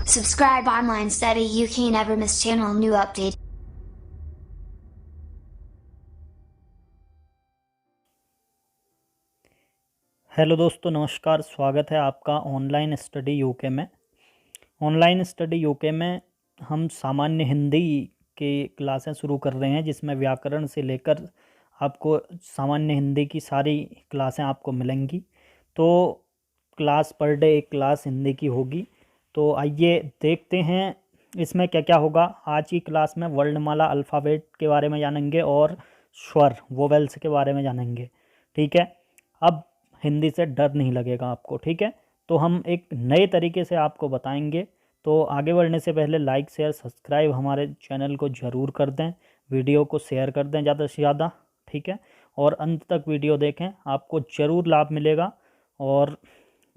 Subscribe online study you can never miss channel new update. Hello दोस्तों, नमस्कार। स्वागत है आपका ऑनलाइन स्टडी यूके में। ऑनलाइन स्टडी यूके में हम सामान्य हिंदी के क्लासें शुरू कर रहे हैं, जिसमें व्याकरण से लेकर आपको सामान्य हिंदी की सारी क्लासें आपको मिलेंगी। तो क्लास पर डे एक क्लास हिंदी की होगी। तो आइए देखते हैं इसमें क्या क्या होगा। आज की क्लास में वर्णमाला अल्फ़ाबेट के बारे में जानेंगे और स्वर वोवेल्स के बारे में जानेंगे। ठीक है, अब हिंदी से डर नहीं लगेगा आपको। ठीक है, तो हम एक नए तरीके से आपको बताएंगे। तो आगे बढ़ने से पहले लाइक शेयर सब्सक्राइब हमारे चैनल को ज़रूर कर दें, वीडियो को शेयर कर दें ज़्यादा से ज़्यादा। ठीक है, और अंत तक वीडियो देखें, आपको ज़रूर लाभ मिलेगा। और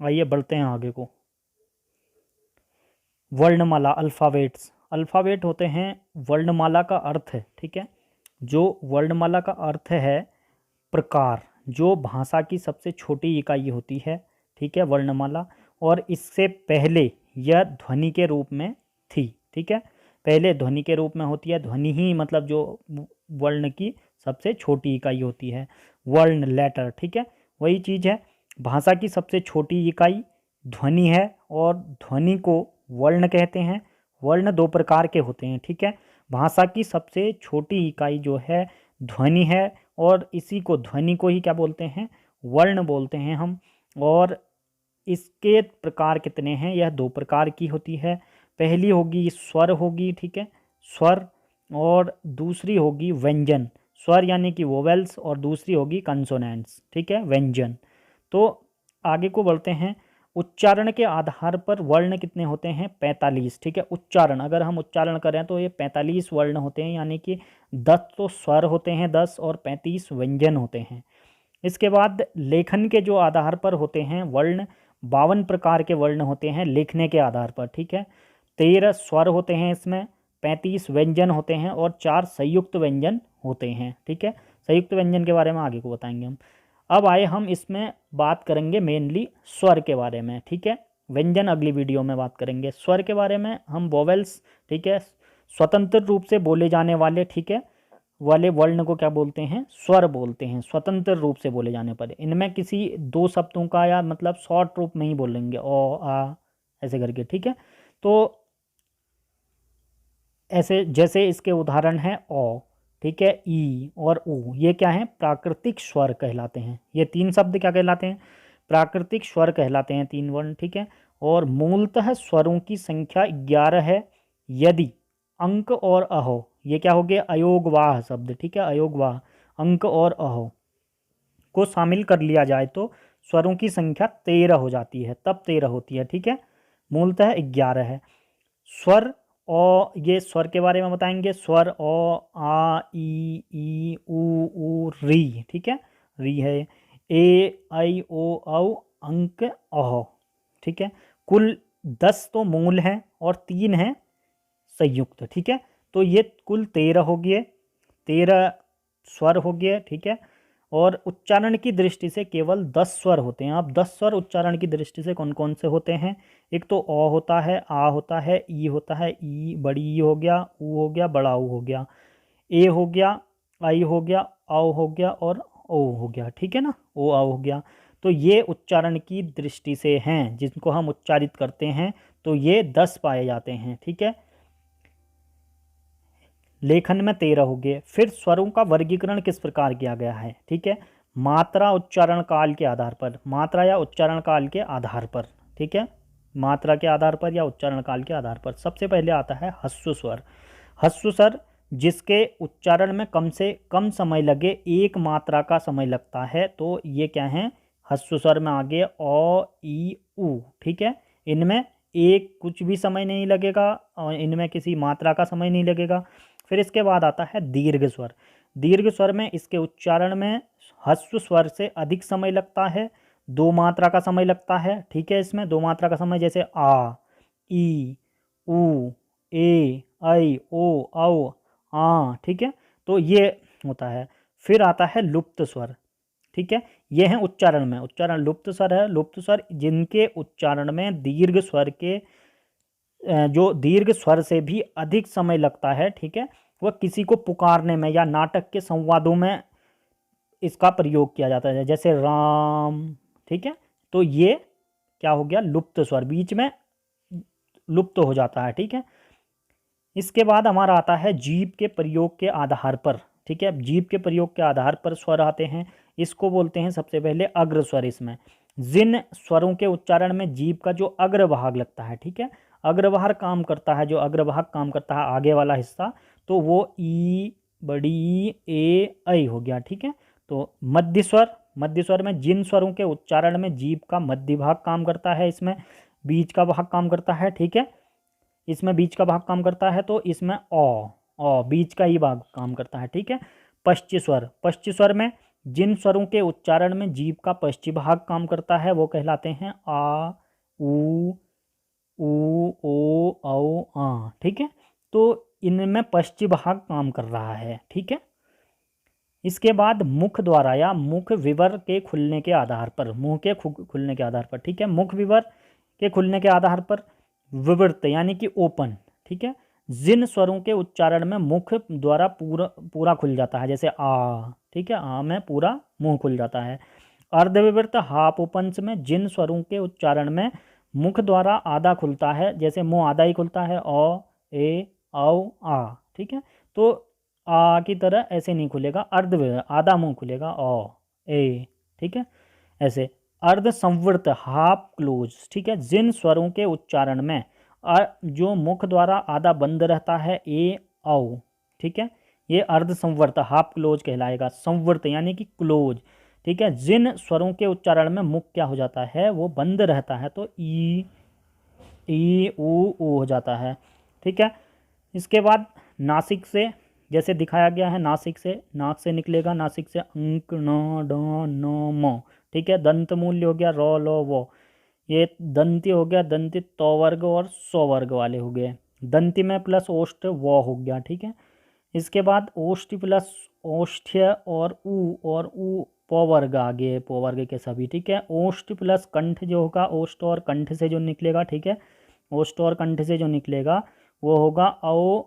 आइए बढ़ते हैं आगे को। वर्णमाला अल्फ़ाबेट्स। अल्फ़ाबेट होते हैं, वर्णमाला का अर्थ है। ठीक है, जो वर्णमाला का अर्थ है प्रकार, जो भाषा की सबसे छोटी इकाई होती है। ठीक है, वर्णमाला। और इससे पहले यह ध्वनि के रूप में थी। ठीक है, पहले ध्वनि के रूप में होती है। ध्वनि ही मतलब जो वर्ण की सबसे छोटी इकाई होती है, वर्ण लेटर। ठीक है, वही चीज़ है। भाषा की सबसे छोटी इकाई ध्वनि है और ध्वनि को वर्ण कहते हैं। वर्ण दो प्रकार के होते हैं। ठीक है, भाषा की सबसे छोटी इकाई जो है ध्वनि है, और इसी को ध्वनि को ही क्या बोलते हैं, वर्ण बोलते हैं हम। और इसके प्रकार कितने हैं, यह दो प्रकार की होती है। पहली होगी स्वर होगी। ठीक है, स्वर। और दूसरी होगी व्यंजन। स्वर यानी कि वोवेल्स, और दूसरी होगी कंसोनेंट्स। ठीक है, व्यंजन। तो आगे को बढ़ते हैं। उच्चारण के आधार पर वर्ण कितने होते हैं, 45। ठीक है, उच्चारण अगर हम उच्चारण करें तो ये 45 वर्ण होते हैं, यानी कि 10 तो स्वर होते हैं 10, और 35 व्यंजन होते हैं। इसके बाद लेखन के जो आधार पर होते हैं वर्ण, 52 प्रकार के वर्ण होते हैं लिखने के आधार पर। ठीक है, 13 स्वर होते हैं इसमें, 35 व्यंजन होते हैं, और 4 संयुक्त व्यंजन होते हैं। ठीक है, संयुक्त व्यंजन के बारे में आगे को बताएंगे हम। अब आए हम इसमें बात करेंगे मेनली स्वर के बारे में। ठीक है, व्यंजन अगली वीडियो में बात करेंगे। स्वर के बारे में हम वोवेल्स, ठीक है, स्वतंत्र रूप से बोले जाने वाले, ठीक है, वाले वर्ण को क्या बोलते हैं, स्वर बोलते हैं, स्वतंत्र रूप से बोले जाने पर। इनमें किसी दो शब्दों का या मतलब शॉर्ट रूप में ही बोलेंगे, ओ आ ऐसे करके। ठीक है, तो ऐसे जैसे इसके उदाहरण हैं ओ, ठीक है, ई और ऊ, ये क्या हैं, प्राकृतिक स्वर कहलाते हैं। ये तीन शब्द क्या कहलाते हैं, प्राकृतिक स्वर कहलाते हैं, तीन वर्ण। ठीक है, और मूलतः स्वरों की संख्या 11 है यदि अंक और अहो, ये क्या हो गया, अयोगवाह शब्द। ठीक है, अयोगवाह, अंक और अहो को शामिल कर लिया जाए तो स्वरों की संख्या 13 हो जाती है, तब 13 होती है। ठीक है, मूलतः 11 है। स्वर, ओ, ये स्वर के बारे में बताएंगे। स्वर ओ, आ, ई ऊ री। ठीक है, री है। ए आई ओ औ, अंक अह। ठीक है, कुल 10 तो मूल हैं और 3 हैं संयुक्त। ठीक है, तो ये कुल 13 हो गए, 13 स्वर हो गए। ठीक है, और उच्चारण की दृष्टि से केवल 10 स्वर होते हैं। अब 10 स्वर उच्चारण की दृष्टि से कौन कौन से होते हैं, एक तो अ होता है, आ होता है, ई होता है, ई बड़ी ई हो गया, ऊ हो गया, बड़ा ऊ हो गया, ए हो गया, आई हो गया, औ हो गया, और ओ हो गया। ठीक है ना, ओ आ हो गया। तो ये उच्चारण की दृष्टि से हैं, जिनको हम उच्चारित करते हैं, तो ये 10 पाए जाते हैं। ठीक है, लेखन में 13 हो गए। फिर स्वरों का वर्गीकरण किस प्रकार किया गया है, ठीक है, मात्रा उच्चारण काल के आधार पर, मात्रा या उच्चारण काल के आधार पर। ठीक है, मात्रा के आधार पर या उच्चारण काल के आधार पर। सबसे पहले आता है ह्रस्व स्वर। ह्रस्व स्वर जिसके उच्चारण में कम से कम समय लगे, एक मात्रा का समय लगता है, तो ये क्या है, ह्रस्व स्वर में आगे ओ ई ऊ। ठीक है, इनमें एक कुछ भी समय नहीं लगेगा और इनमें किसी मात्रा का समय नहीं लगेगा। फिर इसके बाद आता है दीर्घ स्वर। दीर्घ स्वर में इसके उच्चारण में ह्रस्व स्वर से अधिक समय लगता है, 2 मात्रा का समय लगता है। ठीक है, इसमें 2 मात्रा का समय, जैसे आ, ई, ऊ, ए, ऐ, ओ, औ, आ। ठीक है, तो ये होता है। फिर आता है लुप्त स्वर। ठीक है, ये है उच्चारण में, उच्चारण लुप्त स्वर है। लुप्त स्वर जिनके उच्चारण में दीर्घ स्वर के जो दीर्घ स्वर से भी अधिक समय लगता है, ठीक है, वह किसी को पुकारने में या नाटक के संवादों में इसका प्रयोग किया जाता है, जैसे राम, ठीक है। तो ये क्या हो गया, लुप्त स्वर, बीच में लुप्त हो जाता है, ठीक है। इसके बाद हमारा आता है जीभ के प्रयोग के आधार पर, ठीक है। जीभ के प्रयोग के आधार पर स्वर आते हैं, इसको बोलते हैं सबसे पहले अग्र स्वर। इसमें जिन स्वरों के उच्चारण में जीभ का जो अग्रभाग लगता है, ठीक है, अग्रभाग काम करता है, जो अग्रभाग काम करता है आगे वाला हिस्सा, तो वो ई, बड़ी ई, ए, ऐ हो गया, ठीक है। तो मध्य स्वर, मध्य स्वर में जिन स्वरों के उच्चारण में जीभ का मध्य भाग काम करता है, इसमें बीच का भाग काम करता है, ठीक है, इसमें बीच का भाग काम करता है, तो इसमें ओ बीच का ही भाग काम करता है, ठीक है। पश्च स्वर, पश्च स्वर में जिन स्वरों के उच्चारण में जीभ का पश्चिम भाग काम करता है वो कहलाते हैं आ, ऊ, ओ, औ, आ, ठीक है। तो इनमें पश्चिम भाग काम कर रहा है, ठीक है। इसके बाद मुख द्वारा या मुख विवर के खुलने के आधार पर, मुंह के खुलने के आधार पर, ठीक है, मुख विवर के खुलने के आधार पर विवृत यानी कि ओपन, ठीक है, जिन स्वरों के उच्चारण में मुख द्वारा पूरा पूरा खुल जाता है, जैसे आ, ठीक है, आ में पूरा मुंह खुल जाता है। अर्धविवृत हाप उपंश में जिन स्वरों के उच्चारण में मुख द्वारा आधा खुलता है, जैसे मुंह आधा ही खुलता है, ओ, ए, औ, आ, ठीक है। तो आ की तरह ऐसे नहीं खुलेगा, अर्धविवृत आधा मुंह खुलेगा, ओ, ए, ठीक है, ऐसे। अर्ध संवृत हाफ क्लोज, ठीक है, जिन स्वरों के उच्चारण में जो मुख द्वारा आधा बंद रहता है, ए, औ, ठीक है, ये अर्ध संवर्त हाफ क्लोज कहलाएगा। संवर्त यानी कि क्लोज, ठीक है, जिन स्वरों के उच्चारण में मुख क्या हो जाता है, वो बंद रहता है, तो ई, ऊ हो जाता है, ठीक है। इसके बाद नासिक से, जैसे दिखाया गया है, नासिक से, नाक से निकलेगा, नासिक से अंक, न, ड, न, म, ठीक है। दंत मूल्य हो गया, रो, लो, वो, ये दंती हो गया, दंती तो वर्ग और सौ वर्ग वाले हो गए। दंती में प्लस ओष्ठ वो हो गया, ठीक है। इसके बाद ओष्ठ प्लस ओष्ठ्य और ऊ पो वर्ग आ गए, पो वर्ग के सभी, ठीक है। ओष्ठ प्लस कंठ जो होगा, ओष्ठ और कंठ से जो निकलेगा, ठीक है, ओष्ठ और कंठ से जो निकलेगा वो होगा औ,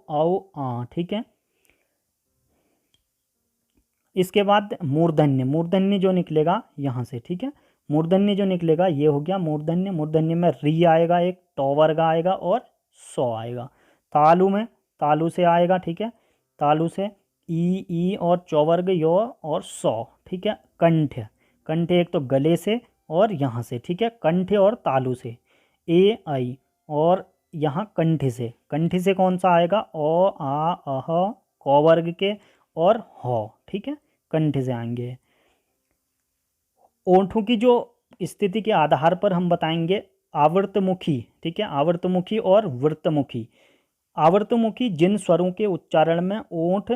आ, ठीक है। इसके बाद मूर्धन्य, मूर्धन्य जो निकलेगा यहाँ से, ठीक है, मूर्धन्य जो निकलेगा ये हो गया मूर्धन्य। मूर्धन्य में री आएगा, एक टो वर्ग आएगा और सौ आएगा। तालु में, तालु से आएगा, ठीक है, तालु से ई और चौवर्ग यो और सौ, ठीक है। कंठ, कंठ एक तो गले से और यहाँ से, ठीक है, कंठ और तालु से, ए, आई, और यहाँ कंठ से, कंठ से कौन सा आएगा, ओ, आ, अह, कौ वर्ग के और हो, ठीक है, कंठ से आएंगे। ओंठों की जो स्थिति के आधार पर हम बताएंगे आवर्तमुखी, ठीक है, आवर्तमुखी और वृत्तमुखी। आवर्तमुखी जिन स्वरों के उच्चारण में ओंठ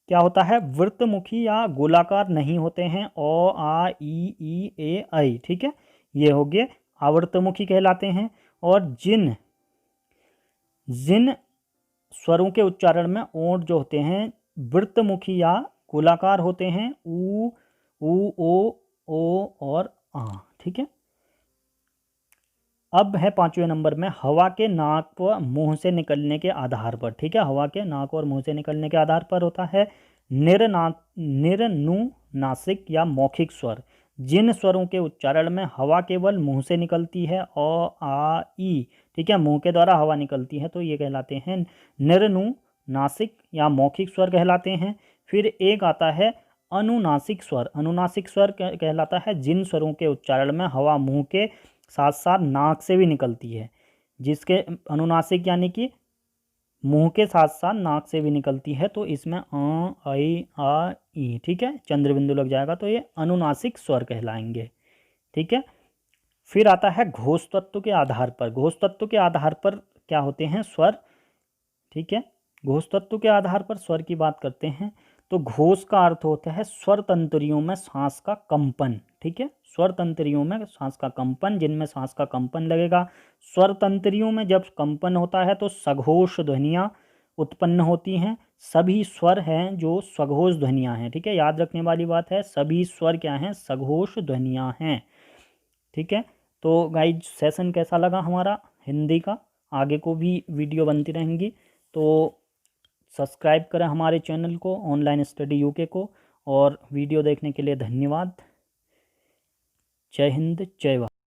क्या होता है, वृत्तमुखी या गोलाकार नहीं होते हैं, ओ, आ, ई, ए, ऐ, ठीक है, ये हो गए आवर्तमुखी कहलाते हैं। और जिन जिन स्वरों के उच्चारण में ओंठ जो होते हैं वृत्तमुखी या गोलाकार होते हैं, ऊ, ओ और आ, ठीक है। अब है पांचवें नंबर में हवा के नाक व मुंह से निकलने के आधार पर, ठीक है, हवा के नाक और मुंह से निकलने के आधार पर होता है निरनुनासिक या मौखिक स्वर। जिन स्वरों के उच्चारण में हवा केवल मुंह से निकलती है, ओ, आ, ई, ठीक है, मुंह के द्वारा हवा निकलती है, तो ये कहलाते हैं निरनुनासिक या मौखिक स्वर कहलाते हैं। फिर एक आता है अनुनासिक स्वर। अनुनासिक स्वर कहलाता है जिन स्वरों के उच्चारण में हवा मुंह के साथ साथ नाक से भी निकलती है, जिसके अनुनासिक यानी कि मुंह के साथ साथ नाक से भी निकलती है, तो इसमें अ, ऐ, आ, ई, ठीक है, चंद्र बिंदु लग जाएगा, तो ये अनुनासिक स्वर कहलाएंगे, ठीक है। फिर आता है घोष तत्व के आधार पर। घोष तत्व के आधार पर क्या होते हैं स्वर, ठीक है, घोष तत्व के आधार पर स्वर की बात करते हैं। तो घोष का अर्थ होता है स्वर तंत्रियों में सांस का कंपन, ठीक है, स्वर तंत्रियों में सांस का कंपन, जिनमें सांस का कंपन लगेगा। स्वर तंत्रियों में जब कंपन होता है तो सघोष ध्वनियाँ उत्पन्न होती हैं। सभी स्वर हैं जो सघोष ध्वनियाँ हैं, ठीक है, याद रखने वाली बात है, सभी स्वर क्या हैं, सघोष ध्वनियाँ हैं, ठीक है। तो गाइज सेशन कैसा लगा हमारा हिंदी का, आगे को भी वीडियो बनती रहेंगी। तो सब्सक्राइब करें हमारे चैनल को ऑनलाइन स्टडी यूके को। और वीडियो देखने के लिए धन्यवाद। जय हिंद, जय भारत।